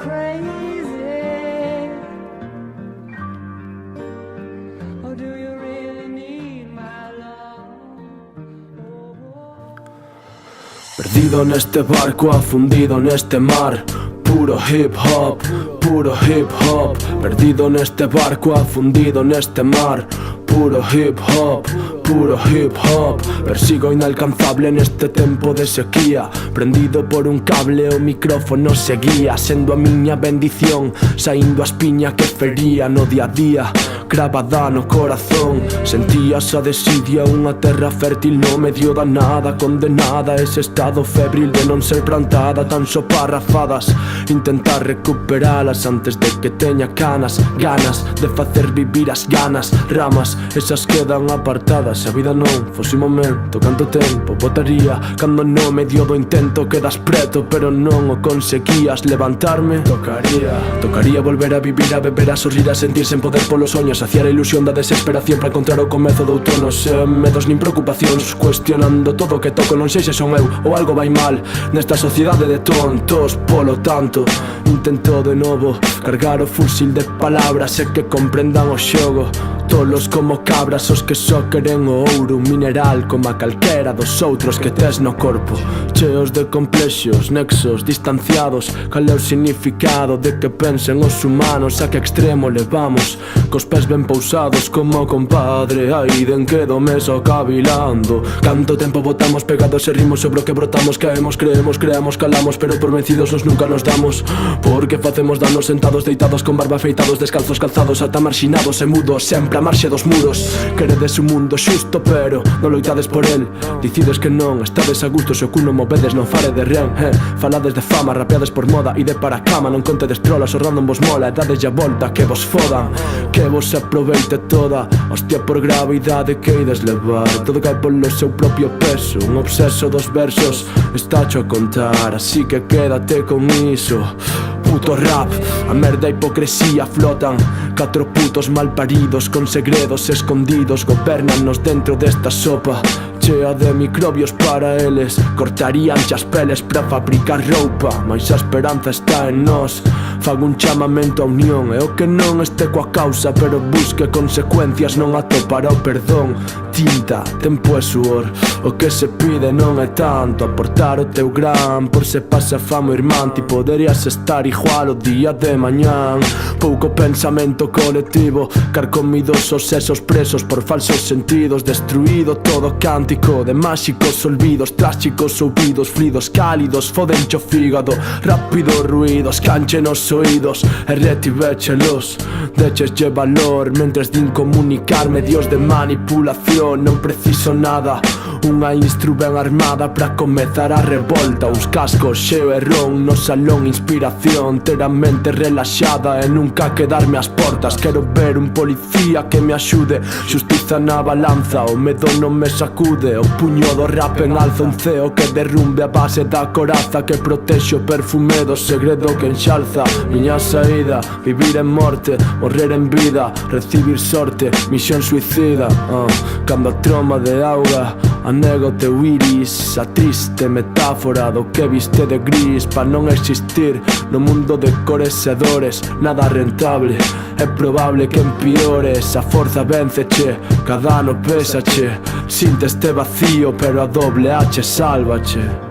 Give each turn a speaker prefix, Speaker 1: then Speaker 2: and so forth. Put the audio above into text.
Speaker 1: crazy? Or do you really need my love?
Speaker 2: Perdido en este barco, afundido en este mar. Puro hip hop, puro hip hop. Perdido en este barco, afundido en este mar. Puro hip hop, puro hip hop. Persigo inalcanzable en este tempo de sequía. Prendido por un cable o micrófono seguía. Sendo a miña bendición, saindo a espiña que fería no día a día. Gravada no corazón, sentía esa desidia. Unha terra fértil no medio da nada. Condenada a ese estado febril de non ser plantada. Tan só parrafadas, intentar recuperalas antes de que teña canas. Ganas de facer vivir as ganas. Ramas, esas quedan apartadas. Se a vida non fose un momento, canto tempo botaría cando no medio do intento quedas preto, pero non o conseguías. Levantarme, tocaría volver a vivir, a beber, a sorrir, a sentir sen poder polos soños. Saciar a ilusión da desesperación para encontrar o comezo do outono. Sen medos nin preocupacións, cuestionando todo o que toco. Non sei se son eu ou algo vai mal nesta sociedade de tontos. Polo tanto, intento de novo cargar o fusil de palabras e que comprendan o xogo. Tolos como cabras, os que só queren o ouro. Un mineral como a calquera dos outros que tes no corpo. Cheos de complexos, nexos, distanciados. Cal é o significado de que pensen os humanos? A que extremo levamos? Cos pés ben pousados como o compadre Aiden, quedome só cavilando. Canto tempo botamos pegados e rimos sobre o que brotamos. Caemos, creemos, creamos, calamos, pero por vencidos nos nunca nos damos. Porque facemos danos sentados, deitados, con barba afeitados, descalzos, calzados, ata marxinados e mudos, sempre a marxe dos muros. Queredes un mundo xusto, pero non loitades por el. Dicides que non, estades a gusto se o cuno movedes, non fare de ren. Falades de fama, rapeades por moda e de para cama. Non contedes trolas, o random vos mola. Dades ya volta, que vos fodan, que vos aproveite toda. Hostia, por gravidade que ides levar. Todo cae polo seu propio peso. Un obseso dos versos estácho a contar, así que quédate con iso. Puto rap, a merda e hipocresía flotan. 4 putos malparidos con segredos escondidos gobernannos dentro desta sopa chea de microbios para eles. Cortarían as peles para fabricar roupa, mas a esperanza está en nós. Fago un chamamento a unión, e o que non este coa causa, pero busque consecuencias, non atopará o perdón. Tinta, tempo e suor, o que se pide non é tanto aportar o teu gran, por se pasa famo irmán. Ti poderías estar igual o día de mañán. Pouco pensamento colectivo, carcomidos os sesos presos por falsos sentidos. Destruído todo cántico de máxicos olvidos, tráxicos ouvidos fluidos cálidos, fodencho fígado. Rápidos ruidos, canchen os oídos e retivéchelos. Decheslle valor mentres din comunicar medios de manipulación. Non preciso nada, unha instru ben armada para comezar a revolta. Uns cascos xeo e ron no salón, inspiración, ter a mente relaxada e nunca quedarme ás portas. Quero ver un policía que me axude, xustiza na balanza, o medo non me sacude. O puño do rap en alza, un ceo que derrumbe a base da coraza, que protexe o perfume do segredo que enxalza. Miña saída, vivir en morte, morrer en vida, recibir sorte, misión suicida. Cando a troma de auga anega o teu iris, a triste metáfora do que viste de gris. Pa non existir no mundo de cores e dores nada rentable, é probable que empeores. A forza vénceche, cada ano pésache, sinte este vacío, pero a doble H sálvache.